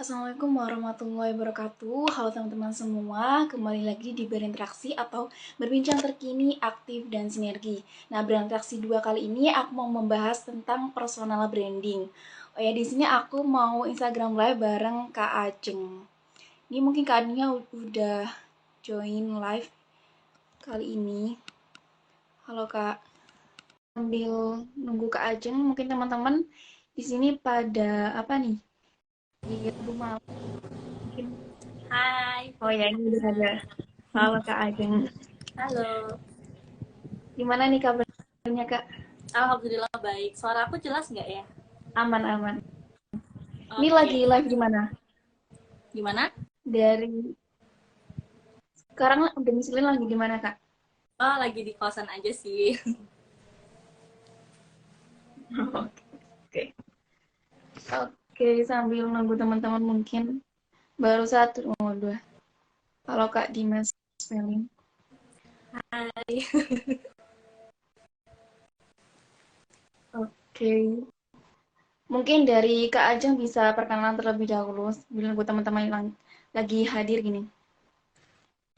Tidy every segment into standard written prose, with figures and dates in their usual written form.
Assalamualaikum warahmatullahi wabarakatuh. Halo teman-teman semua, kembali lagi di Berinteraksi atau Berbincang Terkini, Aktif, dan Sinergi. Nah, berinteraksi dua kali ini aku mau membahas tentang personal branding. Oh ya, di sini aku mau Instagram Live bareng Kak Ajeng. Ini mungkin Kak Ajengnya udah join live kali ini. Halo Kak. Sambil nunggu Kak Ajeng, mungkin teman-teman di sini pada apa nih? Di rumah mungkin. Hai, Oh ya, ini udah ada. Halo Kak Ajeng. halo. Gimana nih kabarnya Kak? Alhamdulillah baik. Suara aku jelas nggak ya? Aman-aman. Ini lagi Oke. live di mana? Gimana? Dari sekarang udah misalnya lagi di mana Kak? Oh, lagi di kosan aja sih. Oke. Oke, sambil nunggu teman-teman mungkin baru satu, oh dua. Kalau Kak Dimas spelling. Hai. Oke. Mungkin dari Kak Ajeng bisa perkenalan terlebih dahulu sebelum teman-teman yang lagi hadir gini.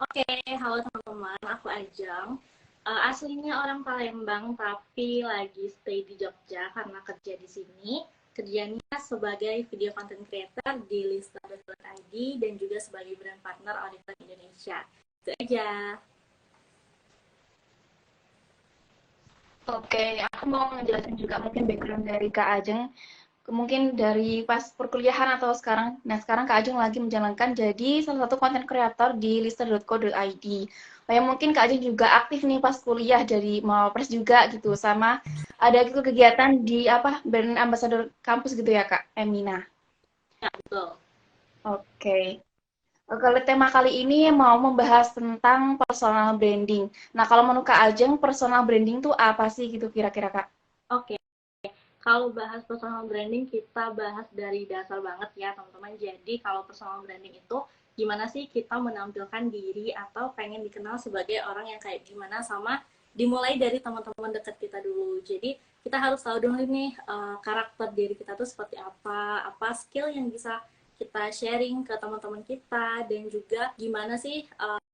Oke, halo teman-teman. Aku Ajeng. Aslinya orang Palembang tapi lagi stay di Jogja karena kerja di sini. Kerjanya sebagai video content creator di lista.id dan juga sebagai brand partner Oriflame Indonesia. Itu aja. Oke, aku mau ngejelasin juga mungkin background dari Kak Ajeng. Mungkin dari pas perkuliahan atau sekarang. Nah, sekarang Kak Ajeng lagi menjalankan jadi salah satu konten kreator di lister.co.id. Oh, ya mungkin Kak Ajeng juga aktif nih pas kuliah dari Mawapres juga gitu. Sama ada gitu kegiatan di apa brand ambassador kampus gitu ya Kak Emina. Ya, betul. Oke. Kalau tema kali ini mau membahas tentang personal branding. Nah, kalau menurut Kak Ajeng, personal branding tuh apa sih gitu kira-kira Kak? Oke. Kalau bahas personal branding, kita bahas dari dasar banget ya, teman-teman. Jadi, kalau personal branding itu gimana sih kita menampilkan diri atau pengen dikenal sebagai orang yang kayak gimana, sama dimulai dari teman-teman dekat kita dulu. Jadi, kita harus tahu dulu nih karakter diri kita tuh seperti apa skill yang bisa kita sharing ke teman-teman kita, dan juga gimana sih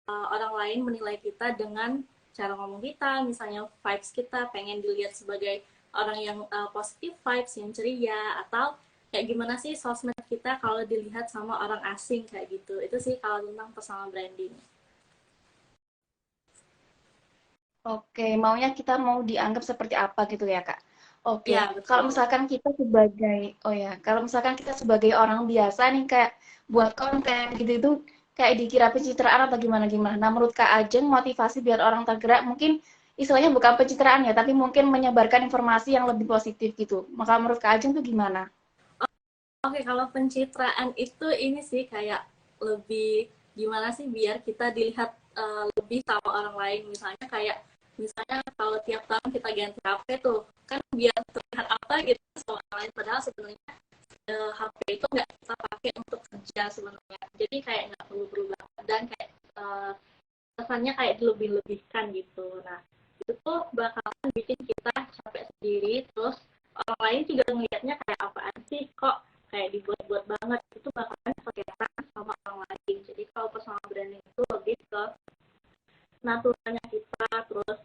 orang lain menilai kita dengan cara ngomong kita, misalnya vibes kita pengen dilihat sebagai orang yang positif vibes, yang ceria, atau kayak gimana sih sosmed kita kalau dilihat sama orang asing kayak gitu. Itu sih kalau tentang personal branding. Oke, maunya kita mau dianggap seperti apa gitu ya, Kak? Oke, Ya, kalau betul. misalkan kita sebagai, oh ya, kalau misalkan kita sebagai orang biasa nih, kayak buat konten gitu itu kayak dikira pencitraan atau gimana-gimana. Nah, menurut Kak Ajeng, motivasi biar orang tergerak mungkin istilahnya bukan pencitraan ya, tapi mungkin menyebarkan informasi yang lebih positif gitu. Maka menurut Kak Ajeng tuh gimana? Oke, kalau pencitraan itu ini sih kayak lebih gimana sih biar kita dilihat lebih sama orang lain. Misalnya kalau tiap tahun kita ganti HP tuh, kan biar terlihat apa gitu sama orang lain, padahal sebenarnya HP itu nggak kita pakai untuk kerja sebenarnya. Jadi kayak nggak perlu berubah, dan kayak uh, kesannya kayak dilebih-lebihkan gitu. Nah, itu tuh bakalan bikin kita capek sendiri, terus orang lain juga ngelihatnya kayak apaan sih, kok kayak dibuat-buat banget. Itu bakalan kelihatan sama orang lain. Jadi kalau personal branding itu lebih ke naturalnya kita, terus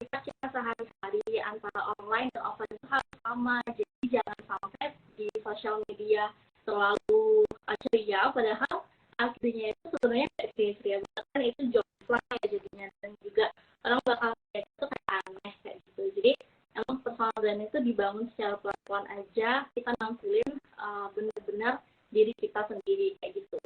sikap kita sehari-hari antara online dan offline itu harus sama. Jadi jangan sampai di sosial media terlalu ceria, padahal aslinya itu sebenarnya kayak ceria-ceria banget, kan itu jokes lah ya jadinya, dan juga orang bakal kayak itu kayak aneh kayak gitu. Jadi emang personal brand itu dibangun secara pelan-pelan aja, kita nampilin benar-benar diri kita sendiri kayak gitu.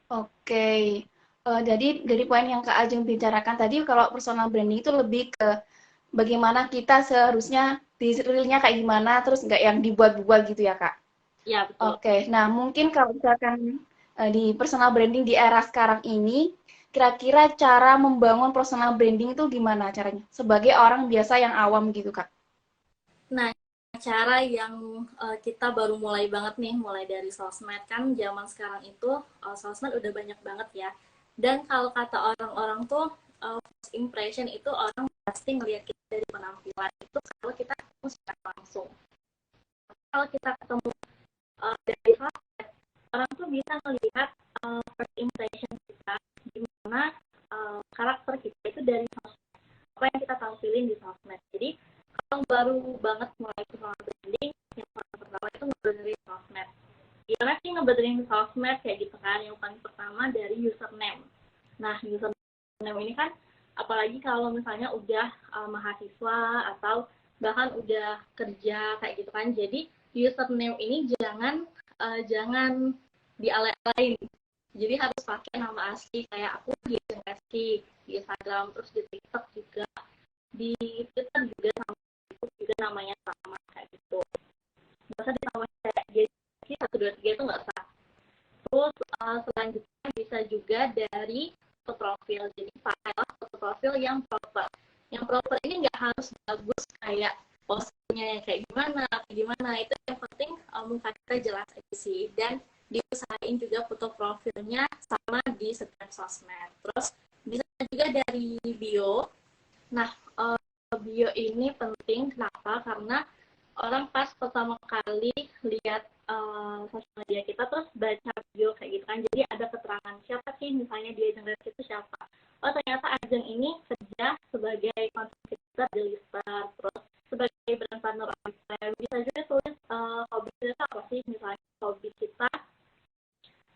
Oke, jadi dari poin yang Kak Ajeng bicarakan tadi, kalau personal branding itu lebih ke bagaimana kita seharusnya di realnya kayak gimana, terus nggak yang dibuat-buat gitu ya, Kak? Ya, betul. Oke, nah mungkin kalau misalkan di personal branding di era sekarang ini, kira-kira cara membangun personal branding itu gimana caranya? Sebagai orang biasa yang awam gitu, Kak. Nah, cara yang kita baru mulai banget nih, mulai dari sosmed, kan zaman sekarang itu sosmed udah banyak banget ya. Dan kalau kata orang-orang tuh first impression itu orang pasti ngelihat kita dari penampilan itu kalau kita ketemu secara langsung. kalau kita ketemu dari sosmed, orang tuh bisa melihat first impression kita, gimana karakter kita itu dari sosmed, apa yang kita tampilin di sosmed. Jadi kalau baru banget mulai personal branding, yang pertama itu ngebenerin sosmed. Gimana sih ngebenerin sosmed kayak gitu kan? Yang paling pertama dari username. Nah, username ini kan apalagi kalau misalnya udah mahasiswa atau bahkan udah kerja kayak gitu kan. Jadi username ini jangan dialek-alein. Jadi harus pakai nama asli, kayak aku di Instagram, terus di TikTok juga, di Twitter juga sama, juga namanya sama kayak gitu. Nggak usah ditambah kayak dia 1, 2, 3 itu nggak usah. Terus selanjutnya bisa juga dari foto profil. Jadi pakailah foto profil yang proper. Yang proper ini nggak harus bagus kayak postingnya kayak gimana. Itu yang penting muka kita jelas aja sih. Dan diusahain juga foto profilnya sama di setiap sosmed. Terus bisa juga dari bio. Nah, bio ini penting kenapa? Karena orang pas pertama kali lihat sosial media kita terus baca bio kayak gitu kan, jadi ada keterangan siapa sih misalnya dia Ajeng Reski itu siapa. Oh ternyata Ajeng ini kerja sebagai content creator di Lister, terus sebagai brand partner Oriflame. Bisa juga tulis hobi kita apa sih, misalnya hobi kita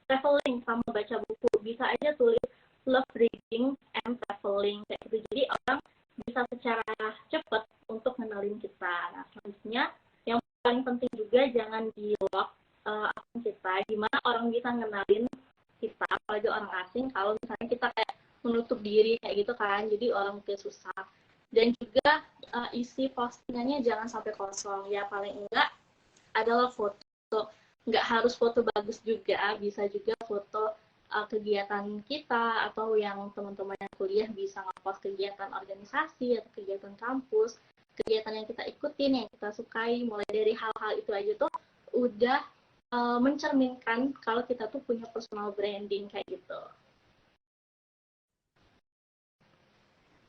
traveling sama baca buku, bisa aja tulis love reading and traveling kayak gitu. Jadi orang bisa secara cepat untuk kenalin kita. Nah selanjutnya yang paling penting juga jangan di lock akun kita. Gimana orang bisa ngenalin kita, apalagi orang asing, kalau misalnya kita kayak menutup diri kayak gitu kan, jadi orang mungkin susah. Dan juga isi postingannya jangan sampai kosong ya, paling enggak adalah foto. Nggak harus foto bagus juga, bisa juga foto kegiatan kita, atau yang teman-teman yang kuliah bisa ngepost kegiatan organisasi atau kegiatan kampus, kegiatan yang kita ikutin, yang kita sukai. Mulai dari hal-hal itu aja tuh udah mencerminkan kalau kita tuh punya personal branding kayak gitu.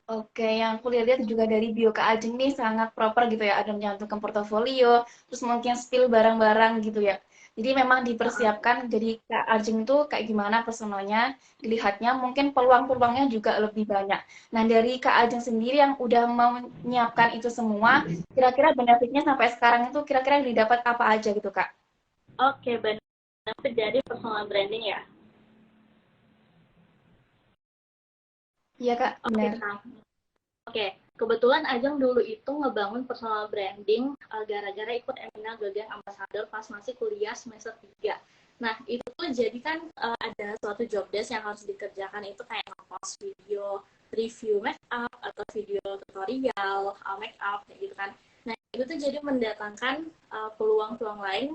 Oke, yang aku lihat juga dari bio Kak Ajeng nih sangat proper gitu ya, ada mencantumkan portofolio, terus mungkin spill barang-barang gitu ya. Jadi memang dipersiapkan, jadi Kak Ajeng tuh kayak gimana personalnya, dilihatnya mungkin peluang-peluangnya juga lebih banyak. Nah, dari Kak Ajeng sendiri yang udah menyiapkan itu semua, kira-kira benefitnya sampai sekarang itu kira-kira yang didapat apa aja gitu Kak? Oke, benefit dari personal branding ya. Iya Kak, Oke, benar. Oke, kebetulan Ajeng dulu itu ngebangun personal branding gara-gara ikut Emina Gagan Ambassador pas masih kuliah semester 3. Nah, itu tuh jadi kan ada suatu job desk yang harus dikerjakan, itu kayak nge-post video review make up atau video tutorial make up kayak gitu kan. Nah, itu tuh jadi mendatangkan peluang-peluang lain.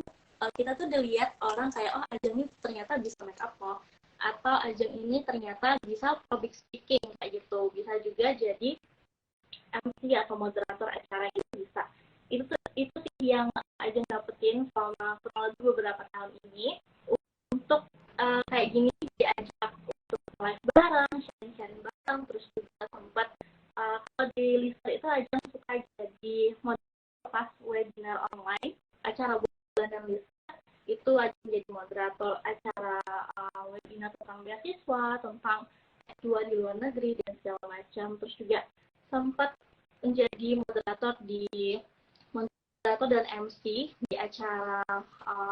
Kita tuh dilihat orang kayak, oh Ajeng ini ternyata bisa make up loh, atau Ajeng ini ternyata bisa public speaking kayak gitu. Bisa juga jadi MC atau moderator acara itu bisa. Itu sih yang Ajeng dapetin selama kurang lebih beberapa tahun ini, untuk kayak gini diajak untuk live bareng, sharing-sharing bareng, terus juga sempat kalau di Lisa itu Ajeng suka jadi moderator pas webinar online, acara bulanan Lisa itu Ajeng jadi moderator acara webinar tentang beasiswa, tentang S2 di luar negeri dan segala macam. Terus juga sempat menjadi moderator dan MC di acara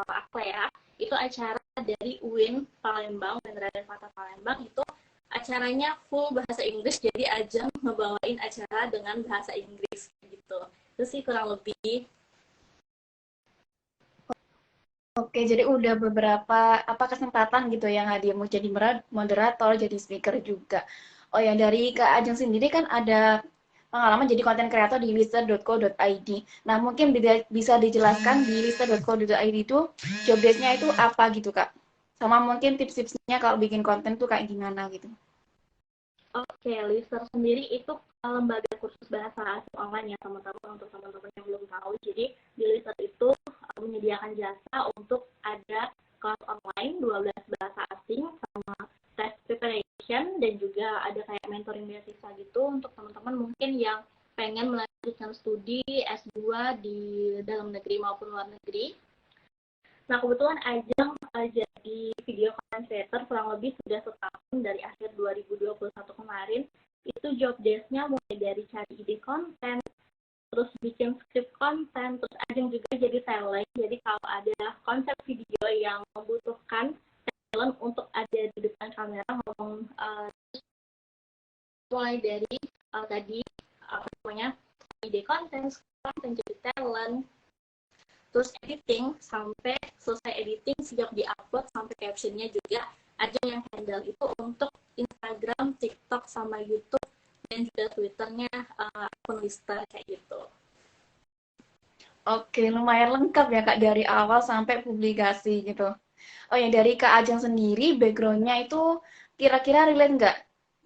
apa ya, itu acara dari UIN Palembang, Raden Fatah Palembang. Itu acaranya full bahasa Inggris, jadi Ajeng ngebawain acara dengan bahasa Inggris gitu. Itu sih kurang lebih. Oke, jadi udah beberapa apa kesempatan gitu yang Nadia mau jadi moderator, jadi speaker juga. Oh ya, dari Kak Ajeng sendiri kan ada pengalaman jadi konten kreator di lister.co.id. Nah, mungkin bisa dijelaskan di lister.co.id itu job desk-nya itu apa gitu, Kak? Sama mungkin tips-tipsnya kalau bikin konten tuh kayak gimana gitu. Oke, Lister sendiri itu lembaga kursus bahasa asing online ya teman-teman, untuk teman-teman yang belum tahu. Jadi di Lister itu menyediakan jasa untuk ada kelas online 12 bahasa asing sama test preparation, dan juga ada kayak mentoring beasiswa gitu untuk teman-teman mungkin yang pengen melanjutkan studi S2 mahasiswa di dalam negeri maupun luar negeri. Nah, kebetulan Ajeng jadi video content creator kurang lebih sudah setahun dari akhir 2021 kemarin. Itu job desk-nya mulai dari cari ide konten, terus bikin skrip konten, terus Ajeng juga jadi talent. Jadi kalau ada konsep video yang membutuhkan talent untuk ada di depan kamera ngomong mulai dari tadi apa namanya ide konten, jadi talent, terus editing sampai selesai editing sejak diupload sampai captionnya juga ada yang handle itu untuk Instagram, TikTok sama YouTube dan juga Twitternya akun Lister kayak gitu. Oke, lumayan lengkap ya Kak dari awal sampai publikasi gitu. Oh ya, dari Kak Ajeng sendiri, background-nya itu kira-kira relate nggak?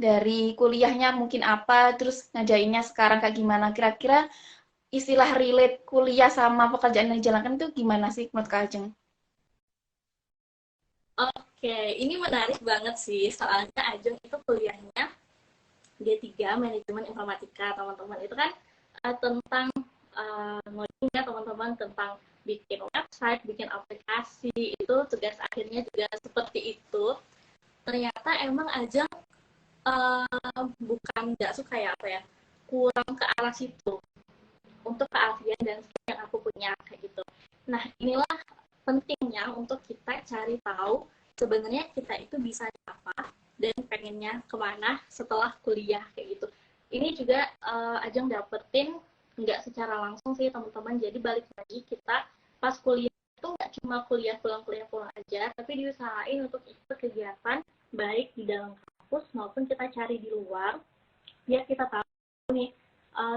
Dari kuliahnya mungkin apa, terus ngajainnya sekarang kayak gimana? Kira-kira istilah relate kuliah sama pekerjaan yang dijalankan itu gimana sih menurut Kak Ajeng? Oke, ini menarik banget sih soalnya Ajeng itu kuliahnya D3 manajemen informatika teman-teman itu kan tentang ngoding ya teman-teman, tentang bikin website, bikin aplikasi, itu tugas akhirnya juga seperti itu. Ternyata emang Ajeng bukan nggak suka ya apa ya, kurang ke arah situ untuk keahlian dan skill yang aku punya kayak gitu. Nah, inilah pentingnya untuk kita cari tahu sebenarnya kita itu bisa apa dan pengennya kemana setelah kuliah kayak gitu. Ini juga Ajeng dapetin nggak secara langsung sih teman-teman. Jadi balik lagi kita pas kuliah itu nggak cuma kuliah pulang aja, tapi diusahain untuk ikut kegiatan baik di dalam kampus maupun kita cari di luar biar kita tahu nih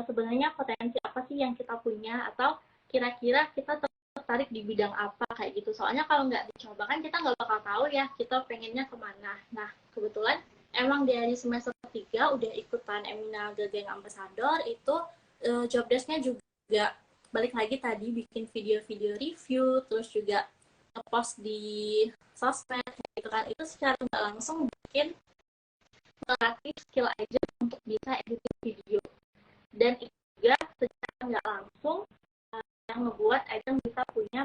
sebenarnya potensi apa sih yang kita punya atau kira-kira kita tertarik di bidang apa kayak gitu. Soalnya kalau nggak dicoba kan kita nggak bakal tahu ya kita pengennya kemana. Nah, kebetulan emang dari semester 3 udah ikutan Emina Gageng Ambassador itu job desk-nya juga balik lagi tadi bikin video-video review, terus juga post di sosmed gitu kan. Itu secara nggak langsung bikin melatih skill aja untuk bisa editing video. Dan itu juga secara nggak langsung yang membuat Ajeng bisa punya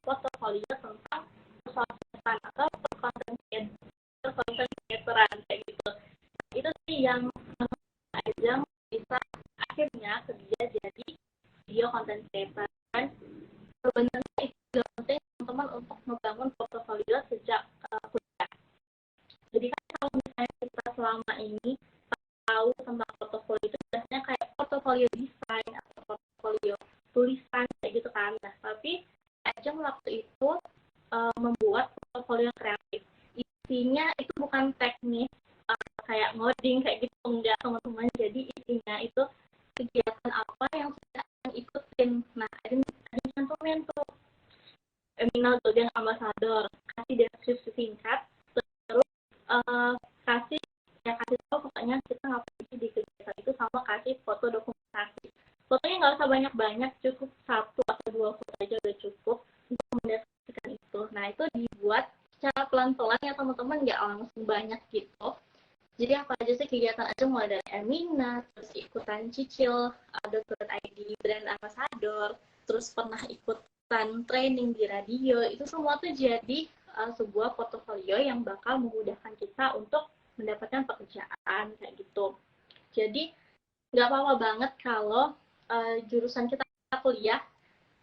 portofolio tentang persoalan atau konten creatoran kayak gitu. Itu sih yang Ajeng bisa akhirnya kerja jadi video content creator. Dan sebenarnya itu juga penting teman-teman untuk membangun portofolio sejak kuliah. Jadi kan kalau misalnya kita selama ini tahu tentang portofolio itu biasanya kayak portofolio desain atau portofolio tulisan kayak gitu kan. Nah, tapi Ajeng waktu itu membuat portofolio kreatif. Isinya itu bukan teknis kayak ngoding kayak gitu enggak teman-teman. Jadi isinya itu kegiatan apa yang sudah ikutin. Nah, Ajeng cantumin tuh Eminal Golden Ambassador, kasih deskripsi singkat, terus kasih kasih tahu pokoknya kita ngapain di kegiatan itu sama kasih foto dokumentasi. Fotonya nggak usah banyak-banyak, cukup 1 atau 2 foto aja udah cukup untuk mendeskripsikan itu. Nah, itu dibuat secara pelan-pelan ya teman-teman, nggak langsung banyak gitu. Jadi apa aja sih kegiatan aja mulai dari Emina, terus ikutan cicil, .id brand ambassador, terus pernah ikutan training di radio, itu semua tuh jadi sebuah portofolio yang bakal memudahkan kita untuk mendapatkan pekerjaan kayak gitu. Jadi nggak apa-apa banget kalau jurusan kita kuliah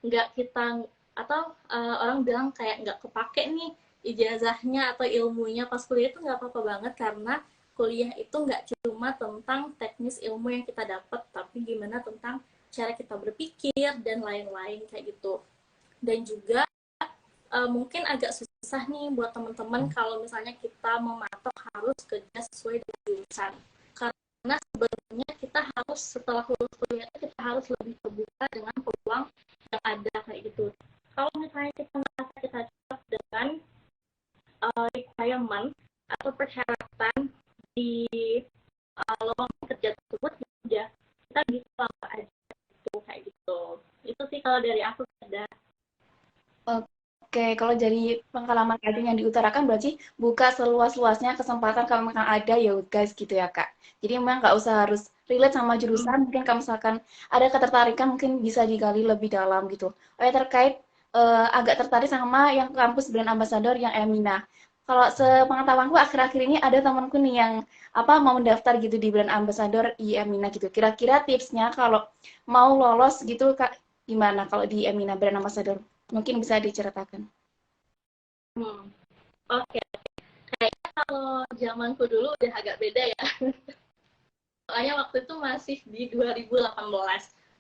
nggak kita atau orang bilang kayak nggak kepake nih ijazahnya atau ilmunya pas kuliah, itu nggak apa-apa banget karena kuliah itu nggak cuma tentang teknis ilmu yang kita dapat, tapi gimana tentang cara kita berpikir dan lain-lain kayak gitu. Dan juga mungkin agak susah nih buat teman-teman kalau misalnya kita mematok harus kerja sesuai dengan jurusan. Karena sebenarnya kita harus setelah lulus kuliah kita harus lebih terbuka dengan peluang yang ada kayak gitu. Kalau misalnya kita merasa kita cocok dengan requirement atau persyaratan di lowongan kerja tersebut, ya kita bisa lamar aja gitu kayak gitu. Itu sih kalau dari aku ada. Oke, kalau jadi pengalaman tadi yang diutarakan berarti buka seluas-luasnya kesempatan kalau memang ada ya guys gitu ya Kak. Jadi memang nggak usah harus relate sama jurusan, mungkin kalau misalkan ada ketertarikan mungkin bisa digali lebih dalam gitu. Oh ya, terkait agak tertarik sama yang kampus brand ambassador yang Emina. Kalau sepengetahuanku akhir-akhir ini ada temanku nih yang mau mendaftar gitu di brand ambassador di Emina gitu. Kira-kira tipsnya kalau mau lolos gitu Kak, gimana kalau di Emina brand ambassador? Mungkin bisa diceritakan. Hmm. Oke, kayaknya kalau zamanku dulu udah agak beda ya. Soalnya waktu itu masih di 2018,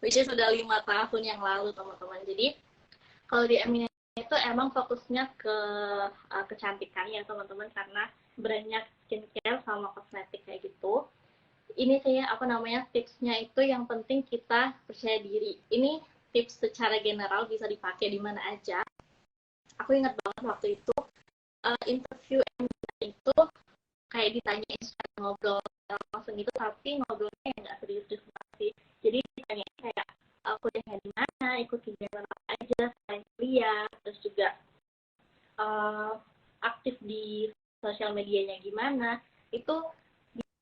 which is sudah 5 tahun yang lalu teman-teman. Jadi kalau di Emina itu emang fokusnya ke kecantikan ya teman-teman, karena brandnya skincare sama kosmetik kayak gitu. Ini sih apa namanya, tipsnya itu yang penting kita percaya diri. Ini tips secara general, bisa dipakai di mana aja. Aku ingat banget waktu itu interview itu kayak ditanyain secara ngobrol langsung gitu, tapi ngobrolnya nggak serius-serius banget sih. Jadi ditanya kayak kuliahnya di mana, ikut kegiatan apa aja selain kuliah, terus juga aktif di sosial medianya gimana. Itu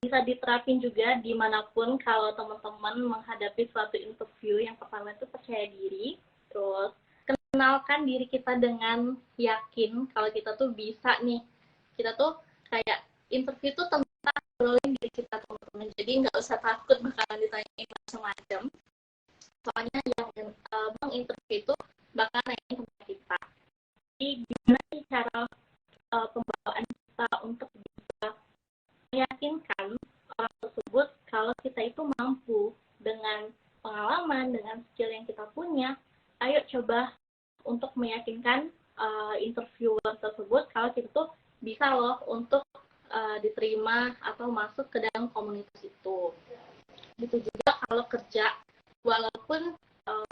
bisa diterapin juga dimanapun. Kalau teman-teman menghadapi suatu interview, yang pertama itu percaya diri, terus kenalkan diri kita dengan yakin kalau kita tuh bisa nih, kita tuh kayak interview tuh tentang ngobrolin diri kita teman-teman, jadi nggak usah takut bakalan ditanyain macam-macam, soalnya yang menginterview itu bakal nanyain tentang kita. Jadi gimana sih cara pembawaan kita untuk bisa meyakinkan orang tersebut kalau kita itu mampu dengan pengalaman, dengan skill yang kita punya. Ayo coba untuk meyakinkan interviewer tersebut kalau kita tuh bisa loh untuk diterima atau masuk ke dalam komunitas itu. Gitu juga kalau kerja, walaupun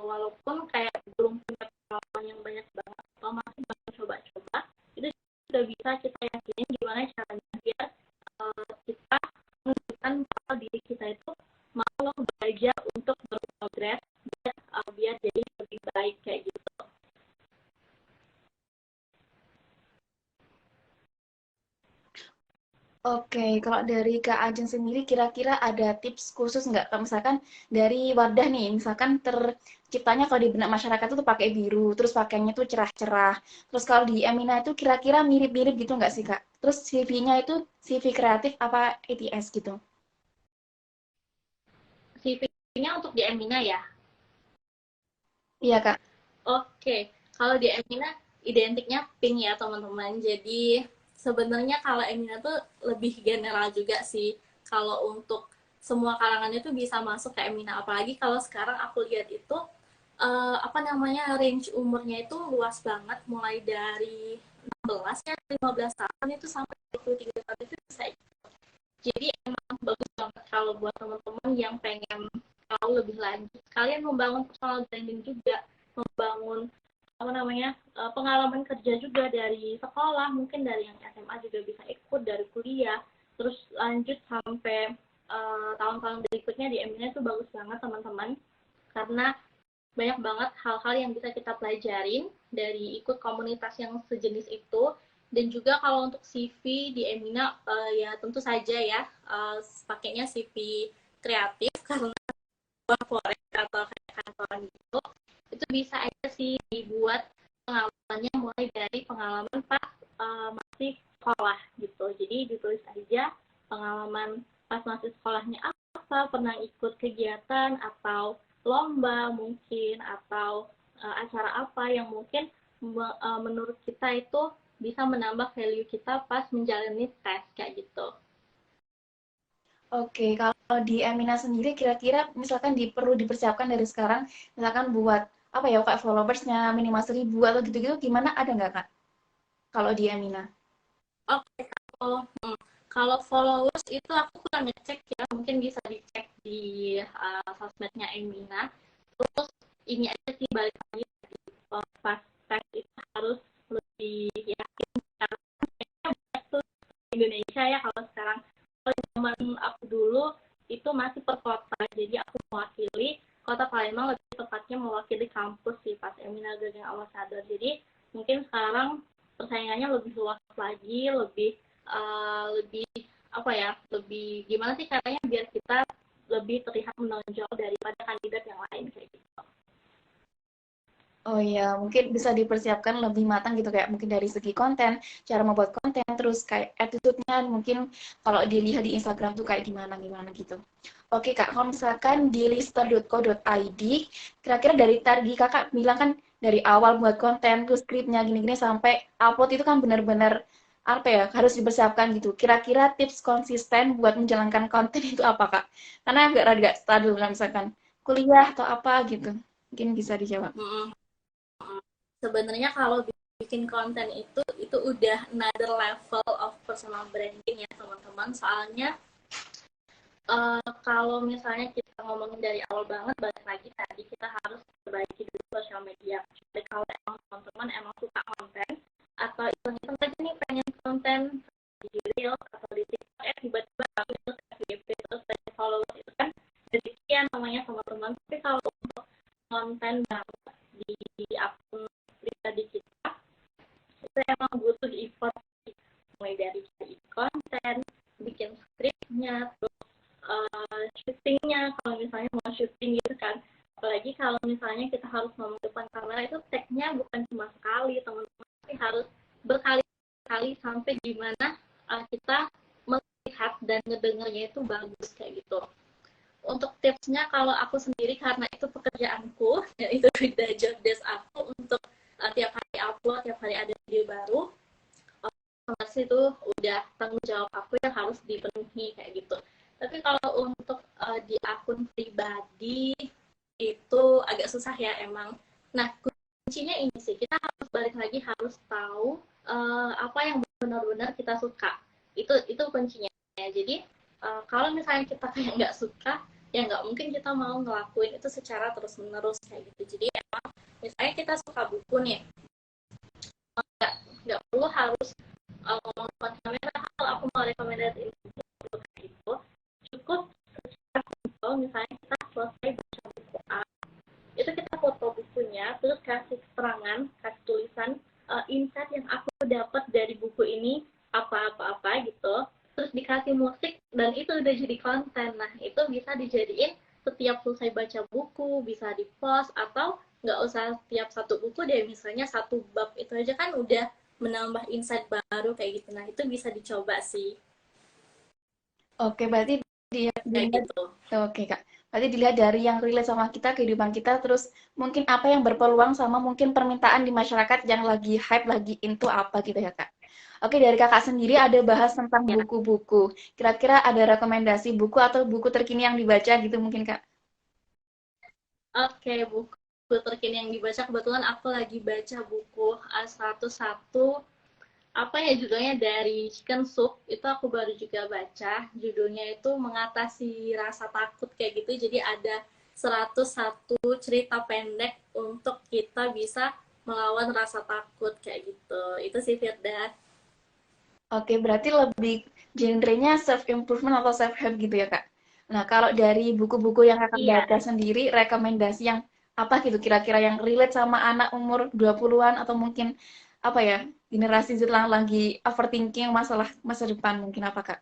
walaupun kayak belum punya pengalaman yang banyak banget atau masih baru coba-coba, itu sudah bisa kita yakinin gimana caranya biar kita menunjukkan bahwa diri kita itu mau belajar untuk berprogres, biar jadi lebih baik kayak gitu. Oke, kalau dari Kak Ajeng sendiri kira-kira ada tips khusus nggak? Kalau misalkan dari Wardah nih, misalkan terciptanya kalau di benak masyarakat itu pakai biru, terus pakainya tuh cerah-cerah. Terus kalau di Emina itu kira-kira mirip-mirip gitu nggak sih Kak? Terus CV-nya itu CV kreatif apa ATS gitu? CV-nya untuk di Emina ya. Iya Kak. Oke, kalau di Emina identiknya pink ya teman-teman. Jadi sebenarnya kalau Emina tuh lebih general juga sih. Kalau untuk semua kalangan itu bisa masuk ke Emina. Apalagi kalau sekarang aku lihat itu apa namanya, range umurnya itu luas banget, mulai dari 16 ya, 15 tahun itu sampai 23 tahun itu bisa. Jadi emang bagus banget kalau buat teman-teman yang pengen tahu lebih lanjut. Kalian membangun personal branding juga, membangun apa namanya, pengalaman kerja juga dari sekolah, mungkin dari yang SMA juga bisa ikut, dari kuliah, terus lanjut sampai tahun-tahun berikutnya di MBA itu bagus banget teman-teman, karena banyak banget hal-hal yang bisa kita pelajarin dari ikut komunitas yang sejenis itu. Dan juga kalau untuk CV di Emina ya tentu saja ya pakainya CV kreatif, karena corporate atau kayak kantoran gitu itu bisa aja sih dibuat pengalamannya mulai dari pengalaman pas masih sekolah gitu. Jadi ditulis aja pengalaman pas masih sekolahnya apa, pernah ikut kegiatan atau lomba mungkin, atau acara apa yang mungkin menurut kita itu bisa menambah value kita pas menjalani tes kayak gitu. Oke, kalau di Emina sendiri kira-kira misalkan perlu dipersiapkan dari sekarang, misalkan buat apa ya kayak followersnya minimal 1.000 atau gitu-gitu gimana ada nggak Kak? Kalau di Emina? Oke, kalau followers itu aku kurang ngecek ya, mungkin bisa dicek di sosmednya Emina. Terus ini aja sih, balik lagi pas tes itu harus lebih yakin, karena banyak tuh di Indonesia ya kalau sekarang. Kalau zaman aku dulu itu masih per kota, jadi aku mewakili kota Palembang, lebih tepatnya mewakili kampus sih pas Emina Gagang Ambassador. Jadi mungkin sekarang persaingannya lebih luas lagi, lebih lebih apa ya, lebih gimana sih caranya biar kita lebih terlihat menonjol daripada kandidat yang lain kayak gitu. Oh iya, mungkin bisa dipersiapkan lebih matang gitu kayak mungkin dari segi konten, cara membuat konten, terus kayak attitude-nya mungkin kalau dilihat di Instagram tuh kayak gimana gimana gitu. Oke Kak, kalau misalkan di lister.co.id, kira-kira dari tadi Kakak bilang kan dari awal buat konten, terus skripnya gini-gini sampai upload itu kan benar-benar apa ya, harus dipersiapkan gitu. Kira-kira tips konsisten buat menjalankan konten itu apa Kak? Karena agak stabil kalau misalkan kuliah atau apa gitu. Mungkin bisa dijawab. Mm-mm. Sebenarnya kalau bikin konten itu udah another level of personal branding ya teman-teman. Soalnya kalau misalnya kita ngomongin dari awal banget, balik lagi tadi kita harus perbaiki dulu sosial media. Jadi kalau emang teman-teman emang suka konten atau iseng-iseng aja nih pengen konten di Reels atau di TikTok, tiba-tiba kami terus FYP terus banyak followers, itu kan sekian namanya teman-teman. Tapi kalau untuk konten banget di akun pribadi kita, itu emang butuh effort, mulai dari cari konten, bikin skripnya, terus syutingnya kalau misalnya mau syuting gitu kan, apalagi kalau misalnya kita harus ngomong depan kamera, itu tag-nya bukan cuma sekali teman-teman, tapi harus berkali-kali sampai gimana kita melihat dan ngedengarnya itu bagus kayak gitu. Untuk tipsnya kalau aku sendiri, karena itu pekerjaanku dan itu udah job desk aku untuk tiap hari upload, tiap hari ada video baru, otomatis itu udah tanggung jawab aku yang harus dipenuhi kayak gitu. Tapi kalau untuk di akun pribadi itu agak susah ya emang. Nah, kuncinya ini sih, kita harus balik lagi, harus tahu apa yang benar-benar kita suka. Itu kuncinya. Jadi kalau misalnya kita kayak nggak suka, ya nggak mungkin kita mau ngelakuin itu secara terus-menerus kayak gitu. Jadi emang misalnya kita suka buku nih, nggak perlu harus ngomong depan kamera kalau aku mau rekomendasiin buku kayak gitu. Cukup kalau misalnya kita selesai baca buku A, itu kita foto bukunya, terus kasih keterangan, kasih tulisan insight yang aku dapat dari buku ini apa-apa-apa gitu, terus dikasih musik, dan itu udah jadi konten. Nah, itu bisa dijadiin setiap selesai baca buku, bisa di post, atau nggak usah tiap satu buku deh, misalnya satu bab itu aja kan udah menambah insight baru kayak gitu. Nah, itu bisa dicoba sih Oke, berarti kayak dilihat, gitu. oke Kak. Berarti dilihat dari yang relate sama kita, kehidupan kita, terus mungkin apa yang berpeluang sama mungkin permintaan di masyarakat yang lagi hype, lagi into apa gitu ya Kak. Oke, dari Kakak sendiri ada bahas tentang Ya, buku-buku. Kira-kira ada rekomendasi buku atau buku terkini yang dibaca gitu mungkin Kak? oke, buku terkini yang dibaca, kebetulan aku lagi baca buku A11, apa ya judulnya, dari Chicken Soup. Itu aku baru juga baca, judulnya itu mengatasi rasa takut kayak gitu. Jadi ada 101 cerita pendek untuk kita bisa melawan rasa takut kayak gitu. Itu sih Firda. Oke, berarti lebih genrenya self improvement atau self help gitu ya, Kak. Nah, kalau dari buku-buku yang Kakak Iya. baca sendiri, rekomendasi yang apa gitu kira-kira yang relate sama anak umur 20-an atau mungkin apa ya, generasi Z yang lagi overthinking masalah masa depan mungkin apa, Kak?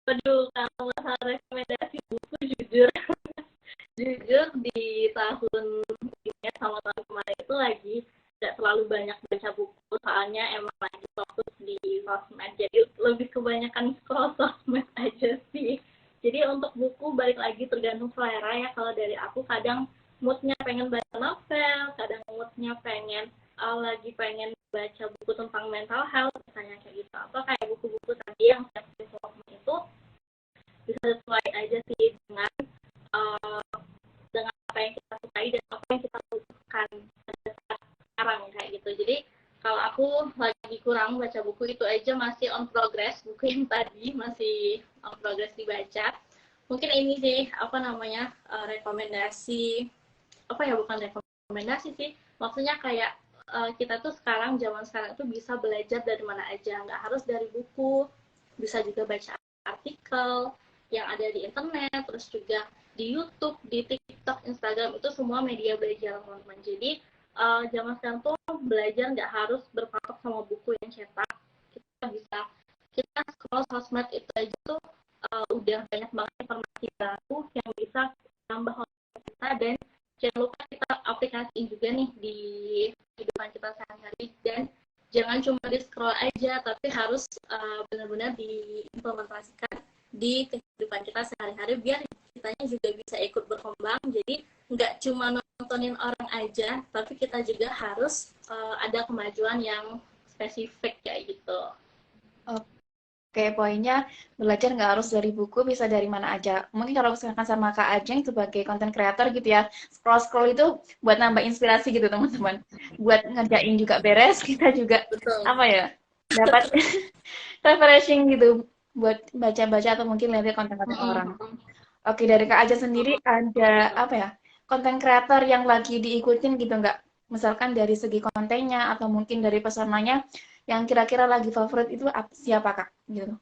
Aduh, kalau masalah rekomendasi buku, jujur jujur di tahun ini sama tahun kemarin itu lagi tidak terlalu banyak baca buku, soalnya emang lagi fokus di sosmed, jadi lebih kebanyakan scroll sosmed aja sih. Jadi untuk buku balik lagi tergantung selera ya. Kalau dari aku kadang moodnya pengen baca novel, kadang moodnya pengen lagi pengen baca buku tentang mental health misalnya kayak gitu, atau kayak buku-buku tadi yang self development, itu bisa sesuai aja sih dengan uh, dengan apa yang kita sukai dan apa yang kita butuhkan pada saat sekarang kayak gitu. Jadi kalau aku lagi kurang baca buku, itu aja masih on progress, buku yang tadi masih on progress dibaca. Mungkin ini sih apa namanya, rekomendasi, apa ya, bukan rekomendasi sih, maksudnya kayak kita tuh sekarang, zaman sekarang tuh bisa belajar dari mana aja, nggak harus dari buku, bisa juga baca artikel yang ada di internet, terus juga di YouTube, di TikTok, Instagram, itu semua media belajar teman-teman. Jadi zaman sekarang tuh belajar nggak harus berpatok sama buku yang cetak, kita bisa, kita scroll sosmed itu aja tuh udah banyak banget informasi baru yang bisa nambah wawasan kita, dan jangan lupa kita aplikasiin juga nih di kehidupan kita sehari-hari, dan jangan cuma di scroll aja tapi harus benar-benar diimplementasikan di kehidupan kita sehari-hari biar kitanya juga bisa ikut berkembang. Jadi nggak cuma nontonin orang aja tapi kita juga harus ada kemajuan yang spesifik kayak gitu. Oke, poinnya belajar nggak harus dari buku, bisa dari mana aja. Mungkin kalau misalkan sama Kak Ajeng sebagai content creator gitu ya, scroll-scroll itu buat nambah inspirasi gitu teman-teman. Buat ngerjain juga beres, kita juga Betul. apa ya, dapat refreshing gitu buat baca-baca atau mungkin lihat konten-konten orang. Oke, dari Kak Ajeng sendiri ada apa ya, konten creator yang lagi diikutin gitu nggak? Misalkan dari segi kontennya atau mungkin dari personanya yang kira-kira lagi favorit itu siapa Kak? Gitu.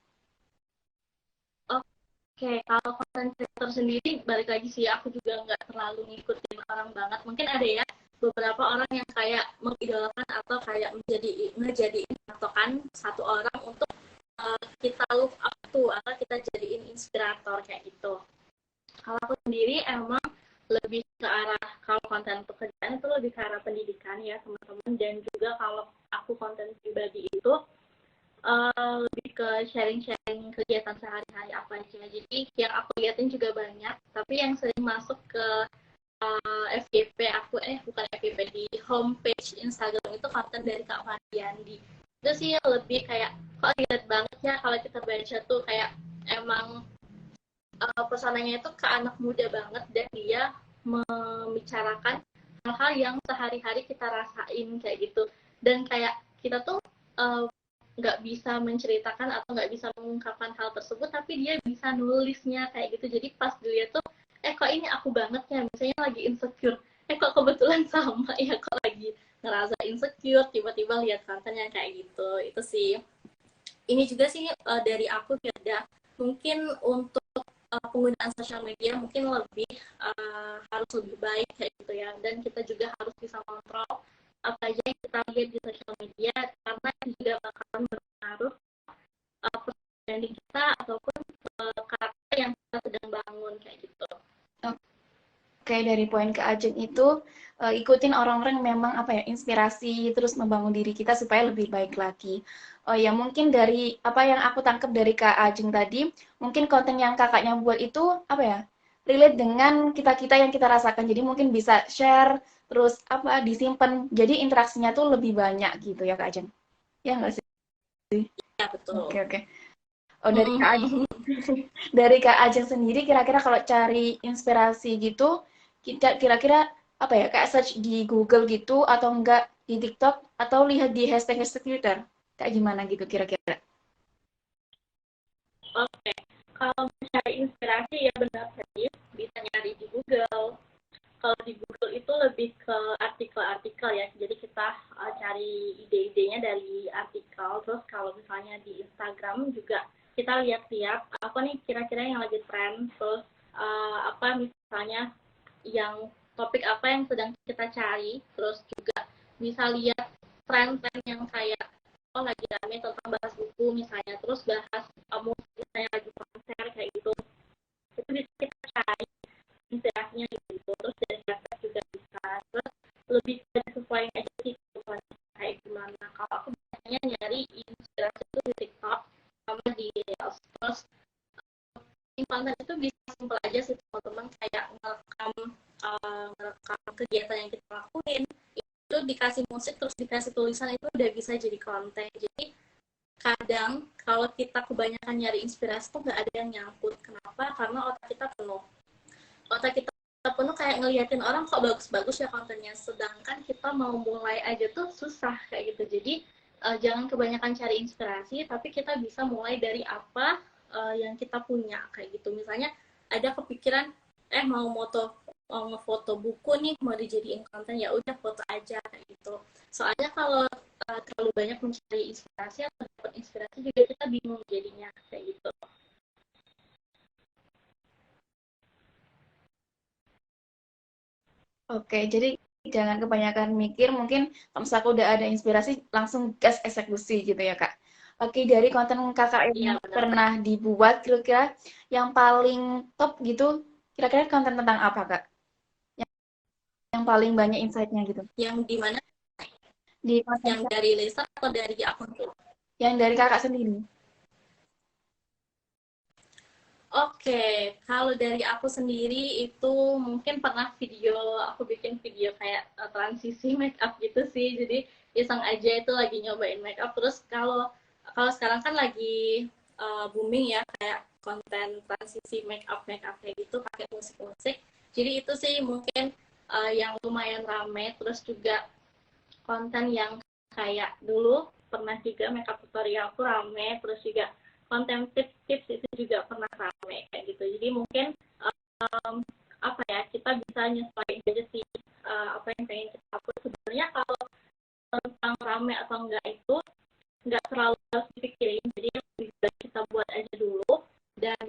Oke, kalau konten creator sendiri, balik lagi sih, aku juga nggak terlalu ngikutin orang banget. Mungkin ada ya beberapa orang yang kayak mengidolakan atau kayak ngejadiin patokan satu orang untuk kita look up to atau kita jadiin inspirator kayak gitu. Kalau aku sendiri emang lebih ke arah, kalau konten pekerjaan itu lebih ke arah pendidikan ya teman-teman, dan juga kalau aku konten pribadi itu lebih ke sharing-sharing kegiatan sehari-hari apa aja. Jadi yang aku liatin juga banyak, tapi yang sering masuk ke FYP aku, bukan FYP, di homepage Instagram itu konten dari Kak Fadiandi. Itu sih lebih kayak, kok lihat banget ya kalau kita baca tuh kayak emang pesanannya itu ke anak muda banget, dan dia membicarakan hal-hal yang sehari-hari kita rasain kayak gitu. Dan kayak kita tuh nggak bisa menceritakan atau nggak bisa mengungkapkan hal tersebut, tapi dia bisa nulisnya kayak gitu. Jadi pas dilihat tuh, kok ini aku banget ya, misalnya lagi insecure, kok kebetulan sama ya, kok lagi ngerasa insecure, tiba-tiba lihat kontennya kayak gitu. Itu sih, ini juga sih dari aku ya, mungkin untuk penggunaan sosial media mungkin lebih harus lebih baik kayak gitu ya, dan kita juga harus bisa kontrol apa aja yang kita lihat di sosial media, karena itu juga bakalan berpengaruh branding kita ataupun karakter yang kita sedang bangun kayak gitu. Oke, dari poin ke Ajeng itu ikutin orang-orang yang memang apa ya, inspirasi terus membangun diri kita supaya lebih baik lagi. Oh ya, mungkin dari apa yang aku tangkap dari Kak Ajeng tadi, mungkin konten yang kakaknya buat itu apa ya, relate dengan kita-kita yang kita rasakan. Jadi mungkin bisa share terus apa disimpan. Jadi interaksinya tuh lebih banyak gitu ya Kak Ajeng. Ya nggak sih? Ya betul. Oke, oke. Oh, dari Kak Ajeng, dari Kak Ajeng sendiri kira-kira kalau cari inspirasi gitu, kita kira-kira apa ya, kayak search di Google gitu atau enggak di TikTok atau lihat di hashtag-hashtag Twitter? Kayak gimana gitu kira-kira? Oke, kalau mencari inspirasi ya benar tadi, bisa nyari di Google. Kalau di Google itu lebih ke artikel-artikel ya, jadi kita cari ide-idenya dari artikel. Terus kalau misalnya di Instagram juga kita lihat-lihat apa nih kira-kira yang lagi tren, terus apa misalnya yang topik apa yang sedang kita cari, terus juga bisa lihat tren-tren yang kayak oh lagi rame tentang bahas buku misalnya, terus bahas musik misalnya lagi konser kayak gitu, itu bisa kita cari inspirasinya gitu. Terus dari website juga bisa, terus lebih sesuai aja sih kebutuhan kayak gimana. Kalau aku biasanya nyari inspirasi itu di TikTok sama di Reels. Terus konten itu bisa simpel aja sih teman-teman, kayak ngerekam kegiatan yang kita lakuin, itu dikasih musik terus dikasih tulisan, itu udah bisa jadi konten. Jadi kadang kalau kita kebanyakan nyari inspirasi tuh nggak ada yang nyangkut. Kenapa? Karena otak kita penuh kayak ngeliatin orang kok bagus-bagus ya kontennya, sedangkan kita mau mulai aja tuh susah kayak gitu. Jadi jangan kebanyakan cari inspirasi, tapi kita bisa mulai dari apa yang kita punya kayak gitu. Misalnya ada kepikiran mau ngefoto buku nih, mau dijadiin konten, ya udah foto aja kayak gitu. Soalnya kalau terlalu banyak mencari inspirasi atau dapat inspirasi juga kita bingung jadinya kayak gitu. Oke, jadi jangan kebanyakan mikir, mungkin kalau misalnya udah ada inspirasi, langsung gas eksekusi gitu ya Kak. Oke, dari konten kakak yang Iya benar. pernah dibuat, kira-kira yang paling top gitu, kira-kira konten tentang apa, Kak? Yang paling banyak insight-nya gitu. Yang di mana? Di konten Yang dari listener atau dari akun tuh? yang dari kakak sendiri. Oke, kalau dari aku sendiri itu mungkin pernah aku bikin video kayak transisi make up gitu sih. Jadi iseng aja itu lagi nyobain make up. Terus kalau kalau sekarang kan lagi booming ya kayak konten transisi make up kayak gitu pakai musik-musik. Jadi itu sih mungkin yang lumayan rame. Terus juga konten yang kayak dulu pernah juga makeup tutorial aku rame, terus juga konten tips-tips itu juga pernah rame kayak gitu. Jadi mungkin apa ya, kita bisa nyesuaiin aja sih apa yang pengen kita upload. Sebenarnya kalau tentang rame atau enggak itu nggak terlalu harus dipikirin, jadi yang lebih baik kita buat aja dulu, dan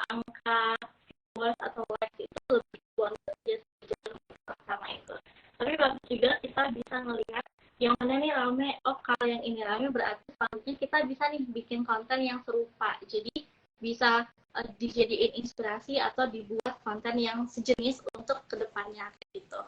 angka viewers atau likes itu lebih buat aja sama itu. Tapi bagus juga kita bisa ngelihat yang mana nih rame. Oh, kalau yang ini rame berarti selanjutnya kita bisa nih bikin konten yang serupa. Jadi bisa dijadiin inspirasi atau dibuat konten yang sejenis untuk kedepannya gitu.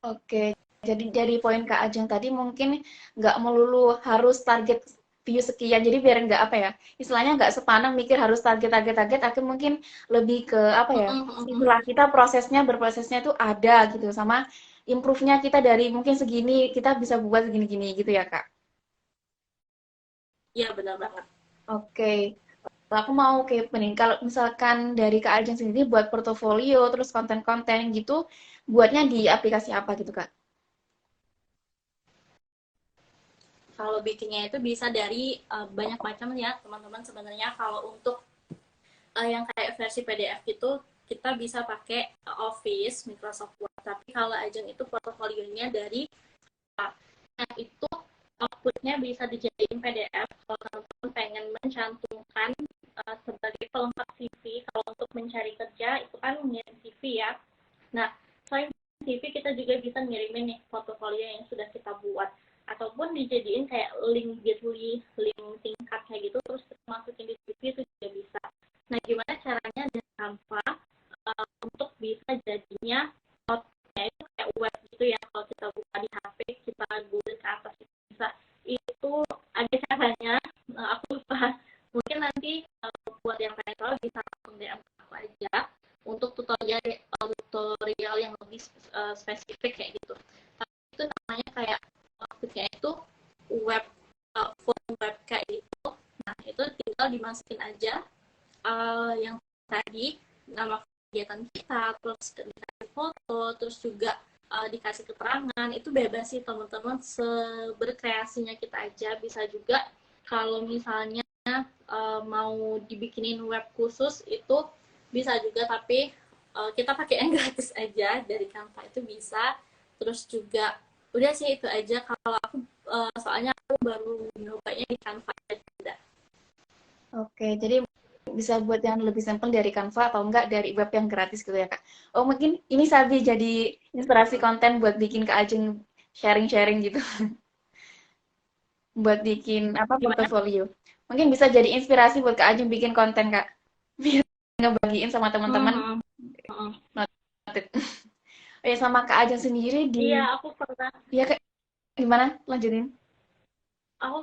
Oke, jadi poin Kak Ajeng tadi mungkin nggak melulu harus target view sekian. Jadi biar nggak apa ya, istilahnya nggak sepaneng mikir harus target. Aku mungkin lebih ke apa ya, itulah kita berprosesnya itu ada gitu, sama improve-nya kita dari mungkin segini kita bisa buat segini-gini gitu ya Kak. Iya benar banget. Oke. Aku mau kepo nih, kalau misalkan dari Kak Ajeng sendiri buat portofolio, terus konten-konten gitu, buatnya di aplikasi apa gitu Kak? Kalau bikinnya itu bisa dari banyak macam ya teman-teman. Sebenarnya kalau untuk yang kayak versi PDF itu kita bisa pakai Office, Microsoft Word. Tapi kalau Ajeng itu portofolionya dari nah, itu outputnya bisa dijadiin PDF kalau teman-teman pengen mencantumkan sebagai pelengkap CV. Kalau untuk mencari kerja itu kan ngirim CV ya. Nah, selain CV kita juga bisa ngirimin nih portofolio yang sudah kita buat, ataupun dijadiin kayak link Bitly, link singkat kayak gitu, terus kita masukin di CV itu juga bisa. Nah, gimana caranya dengan Canva untuk bisa jadinya outputnya itu kayak web gitu ya. Kalau kita buka di HP, kita Google ke atas itu bisa. Itu ada caranya. Nah, aku lupa. Mungkin nanti buat yang pengen tahu bisa langsung DM aku aja untuk tutorial yang lebih spesifik kayak gitu. Tapi itu namanya kayak outputnya itu web phone web kayak gitu. Nah, itu tinggal dimasukin aja yang tadi nama kegiatan kita, terus dikasih foto, terus juga dikasih keterangan. Itu bebas sih teman-teman, seberkreasinya kita aja. Bisa juga kalau misalnya mau dibikinin web khusus itu bisa juga, tapi kita pakai yang gratis aja dari Canva itu bisa. Terus juga udah sih itu aja kalau aku, soalnya aku baru nyobanya di Canva aja. Oke, jadi bisa buat yang lebih simpel dari Canva atau enggak dari web yang gratis gitu ya, Kak. Oh, mungkin ini Sabi jadi inspirasi konten buat bikin Kak Ajeng sharing-sharing gitu, buat bikin apa Gimana? portofolio. Mungkin bisa jadi inspirasi buat Kak Ajeng bikin konten, Kak. Biar ngebagiin sama teman-teman Hmm, hmm. noted. Oh ya, sama Kak Ajeng sendiri Iya, di aku pernah ya Kak, gimana? Lanjutin. aku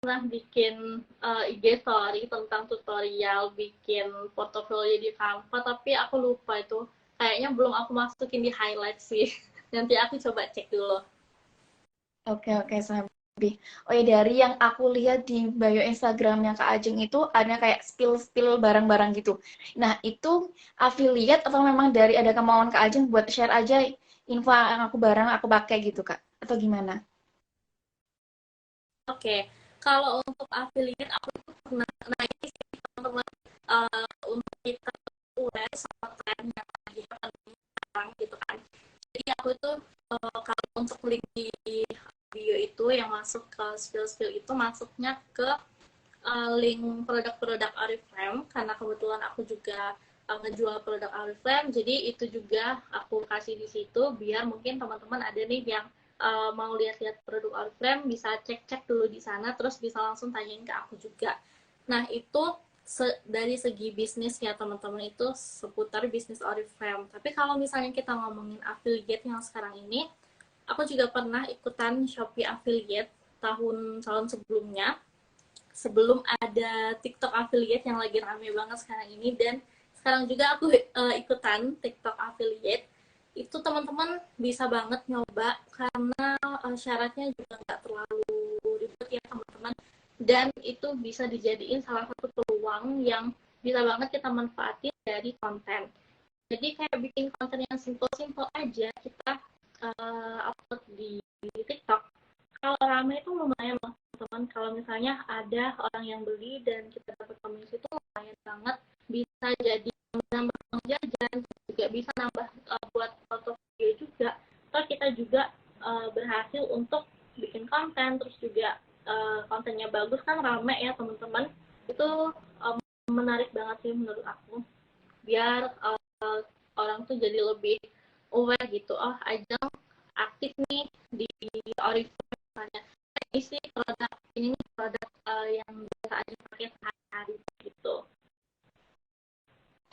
pernah bikin IG story tentang tutorial bikin portofolio di Canva, tapi aku lupa itu. Kayaknya belum aku masukin di highlight sih. Nanti aku coba cek dulu. Oke, Sabi. Oh ya, dari yang aku lihat di bio Instagramnya Kak Ajeng itu ada kayak spill-spill barang-barang gitu. Nah, itu affiliate atau memang dari ada kemauan Kak Ajeng buat share aja info yang aku pakai gitu, Kak? Atau gimana? Oke, kalau untuk affiliate aku tuh pernah, nah ini sih teman-teman, untuk kita aware sama tren yang lagi happening sekarang gitu kan. Jadi aku itu kalau untuk link di bio itu yang masuk ke skill-skill itu masuknya ke link produk-produk Oriflame, karena kebetulan aku juga ngejual produk Oriflame, jadi itu juga aku kasih di situ biar mungkin teman-teman ada nih yang mau lihat-lihat produk Oriflame bisa cek-cek dulu di sana, terus bisa langsung tanyain ke aku juga. Nah itu dari segi bisnis ya teman-teman, itu seputar bisnis Oriflame. Tapi kalau misalnya kita ngomongin affiliate yang sekarang ini, aku juga pernah ikutan Shopee affiliate tahun-tahun sebelumnya, sebelum ada TikTok affiliate yang lagi rame banget sekarang ini. Dan sekarang juga aku ikutan TikTok affiliate. Itu teman-teman bisa banget nyoba karena syaratnya juga nggak terlalu ribet ya teman-teman, dan itu bisa dijadiin salah satu peluang yang bisa banget kita manfaatin dari konten. Jadi kayak bikin konten yang simple-simple aja kita upload di TikTok. Kalau rame itu lumayan loh teman-teman. Kalau misalnya ada orang yang beli dan kita dapat komisi itu lumayan banget. Bisa jadi nambah uang jajan, juga bisa nambah buat foto video juga. Atau kita juga berhasil untuk bikin konten, terus juga kontennya bagus kan, rame ya teman-teman. Itu menarik banget sih menurut aku. Biar orang tuh jadi lebih aware gitu. Oh, Ajeng aktif nih di Oriflame misalnya. Ini sih produk ini nih produk yang biasa Ajeng pakai sehari-hari gitu.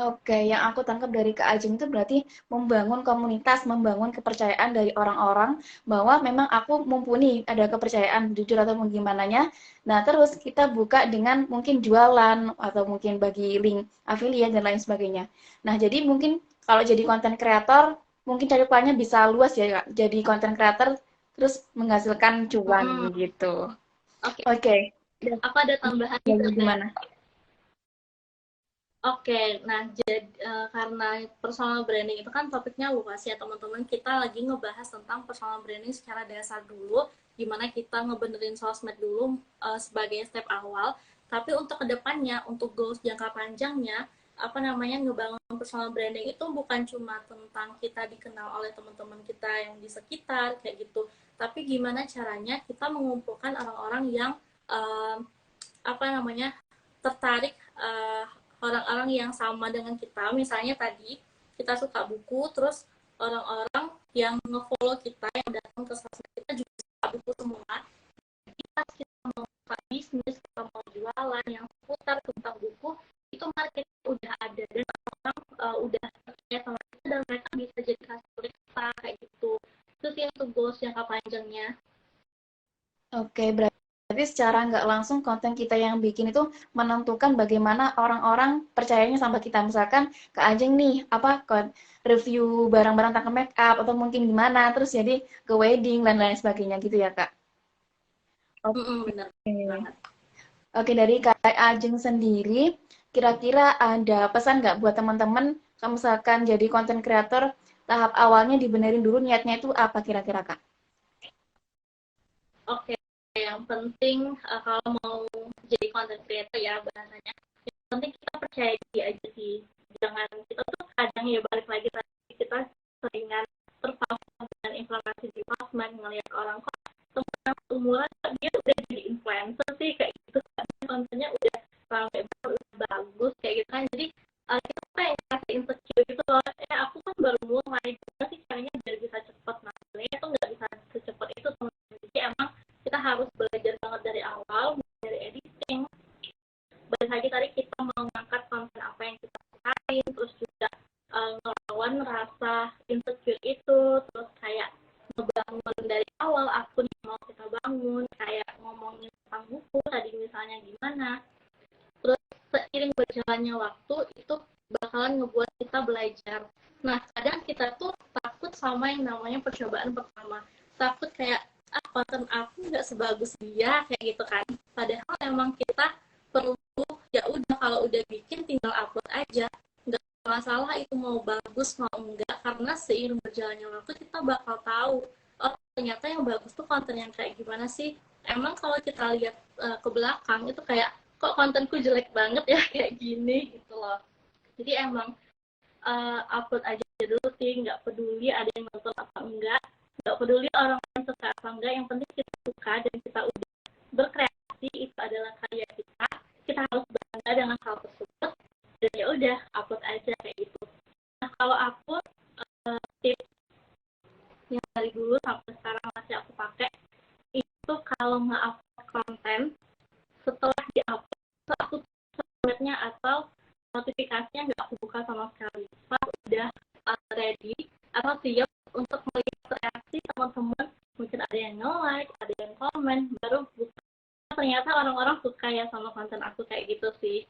Oke, yang aku tangkap dari Kak Ajeng itu berarti membangun komunitas, membangun kepercayaan dari orang-orang bahwa memang aku mumpuni, ada kepercayaan jujur atau gimana-nya. Nah, terus kita buka dengan mungkin jualan atau mungkin bagi link affiliate dan lain sebagainya. Nah, jadi mungkin kalau jadi konten kreator, mungkin cakupannya bisa luas ya, Kak. Jadi konten kreator terus menghasilkan cuan gitu. Oke, Oke. aku ada tambahan nih Dan Teh. gimana? Oke, nah jadi karena personal branding itu kan topiknya luas ya teman-teman. Kita lagi ngebahas tentang personal branding secara dasar dulu, gimana kita ngebenerin sosmed dulu sebagai step awal. Tapi untuk kedepannya, untuk goals jangka panjangnya, apa namanya, ngebangun personal branding itu bukan cuma tentang kita dikenal oleh teman-teman kita yang di sekitar kayak gitu, tapi gimana caranya kita mengumpulkan orang-orang yang uh, apa namanya, tertarik, orang-orang yang sama dengan kita. Misalnya tadi kita suka buku, terus orang-orang yang ngefollow kita, yang datang ke sosmed kita juga suka buku semua. Kita mau buka bisnis, kita mau jualan yang seputar tentang buku, itu market udah ada dan orang udah percaya sama kita, dan mereka bisa jadi customer kita kayak gitu. Itu sih untuk goals jangka panjangnya. Oke, berarti secara nggak langsung konten kita yang bikin itu menentukan bagaimana orang-orang percayanya sama kita. Misalkan Kak Ajeng nih, apa review barang-barang tentang make up atau mungkin gimana, terus jadi ke wedding dan lain sebagainya gitu ya Kak. Oke. Bener banget. Oke, dari Kak Ajeng sendiri, kira-kira ada pesan nggak buat teman-teman, kalau misalkan jadi konten kreator, tahap awalnya dibenerin dulu niatnya itu apa kira-kira Kak? Oke, yang penting kalau mau jadi content creator ya bahasanya, yang penting kita percaya diri aja sih. Jangan, kita tuh kadang ya balik lagi tadi, kita seringan terpaku dengan informasi di sosmed, ngelihat orang kok teman umuran dia udah jadi influencer sih kayak gitu kan, kontennya udah sampai bagus kayak gitu kan. Jadi kita pengen kasih insecure gitu loh, aku kan baru mulai, gimana sih caranya biar bisa cepet. Nah sebenarnya tuh nggak bisa secepat itu teman-teman. Jadi emang kita harus belajar banget dari awal, dari editing. Balik lagi tadi kita mau ngangkat konten apa yang kita sukain, terus juga ngelawan rasa insecure itu, terus kayak ngebangun dari awal akun yang mau kita bangun, kayak ngomongin tentang buku tadi misalnya gimana. Terus seiring berjalannya waktu itu bakalan ngebuat kita belajar. Nah kadang kita tuh takut sama yang namanya percobaan pertama, takut kayak konten aku nggak sebagus dia kayak gitu kan. Padahal emang kita perlu, ya udah kalau udah bikin tinggal upload aja, nggak masalah itu mau bagus mau enggak, karena seiring berjalannya waktu kita bakal tahu, oh ternyata yang bagus tuh konten yang kayak gimana sih. Emang kalau kita lihat ke belakang itu kayak kok kontenku jelek banget ya kayak gini gitu loh. Jadi emang upload aja dulu sih, nggak peduli ada yang nonton apa enggak, nggak peduli orang yang suka apa enggak, yang penting kita suka dan kita udah berkreasi, itu adalah karya kita harus bangga dengan hal tersebut, dan ya udah upload aja kayak gitu. Nah kalau aku tips yang dari dulu sampai sekarang aplikasi aku pakai itu kalau nge-upload konten setelah di-upload aku submitnya atau notifikasinya nggak aku buka sama sekali. Pas udah ready atau siap untuk melihat reaksi teman-teman, mungkin ada yang nge-like, ada yang komen, baru buka. Ternyata orang-orang suka ya sama konten aku kayak gitu sih.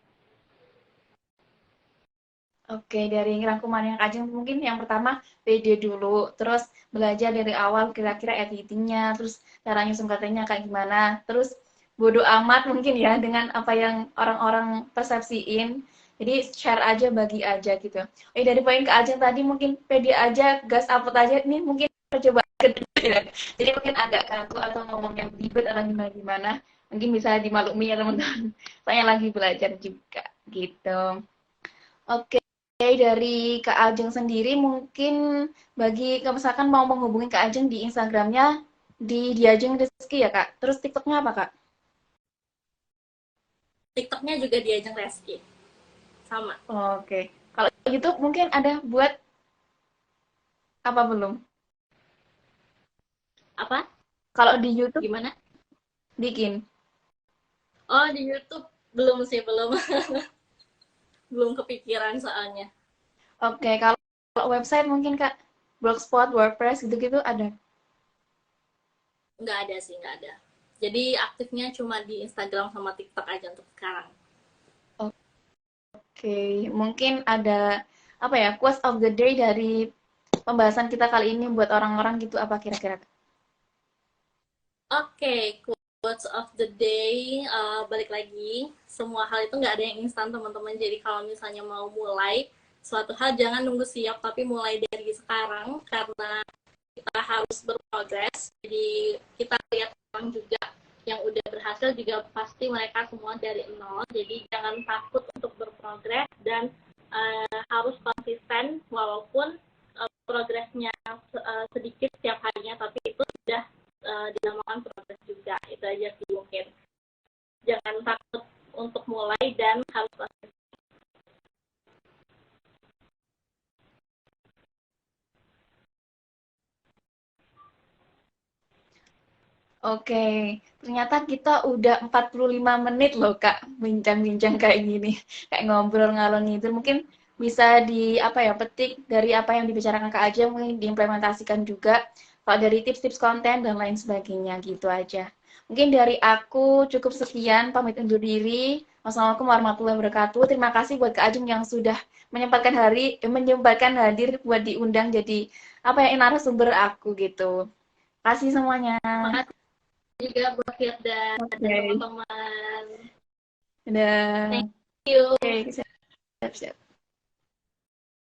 Oke, dari rangkuman yang Kajeng mungkin yang pertama pede dulu, terus belajar dari awal kira-kira editingnya, terus cara nyusun katanya kayak gimana, terus bodo amat mungkin ya dengan apa yang orang-orang persepsiin. Jadi share aja, bagi aja gitu. Dari poin ke Ajeng tadi mungkin pede aja, gas upload aja. Ini mungkin percobaan kedua ya. Jadi mungkin agak kaku atau ngomong yang ribet atau gimana-gimana. Mungkin bisa dimaklumi ya teman-teman. Saya lagi belajar juga gitu. Oke. Dari Kak Ajeng sendiri mungkin bagi misalkan mau menghubungi Kak Ajeng di Instagramnya di Diajeng Rizky ya Kak. Terus TikToknya apa Kak? TikToknya juga Diajeng Reski. Sama. Oke. Kalau gitu mungkin ada buat apa belum? Apa? Kalau di YouTube Gimana? bikin. Oh, di YouTube belum sih, belum. Belum kepikiran soalnya. Oke, kalau website mungkin Kak Blogspot, WordPress gitu-gitu ada. Nggak ada sih, nggak ada. Jadi aktifnya cuma di Instagram sama TikTok aja untuk sekarang. Oke, mungkin ada apa ya, quotes of the day dari pembahasan kita kali ini buat orang-orang gitu apa kira-kira? Oke, quotes of the day, balik lagi, semua hal itu nggak ada yang instan teman-teman. Jadi kalau misalnya mau mulai suatu hal, jangan nunggu siap, tapi mulai dari sekarang, karena kita harus berprogres. Jadi kita lihat orang juga yang udah berhasil juga pasti mereka semua dari nol. Jadi jangan takut untuk berprogres dan harus konsisten walaupun progresnya sedikit setiap harinya, tapi itu sudah dinamakan progres juga. Itu aja sih mungkin. Jangan takut untuk mulai dan harus konsisten. Oke, ternyata kita udah 45 menit loh Kak, bincang-bincang kayak gini. Kayak ngobrol ngalor ngidul. Mungkin bisa di apa ya, petik dari apa yang dibicarakan Kak aja, mungkin diimplementasikan juga. Kalau dari tips-tips konten dan lain sebagainya gitu aja. Mungkin dari aku cukup sekian, pamit undur diri. Wassalamualaikum warahmatullahi wabarakatuh. Terima kasih buat Kak Ajeng yang sudah menyempatkan hadir buat diundang jadi apa ya, narasumber aku gitu. Kasih semuanya. Makasih juga buat Firda dan Oke, teman-teman. udah. Thank you. Oke, siap, siap.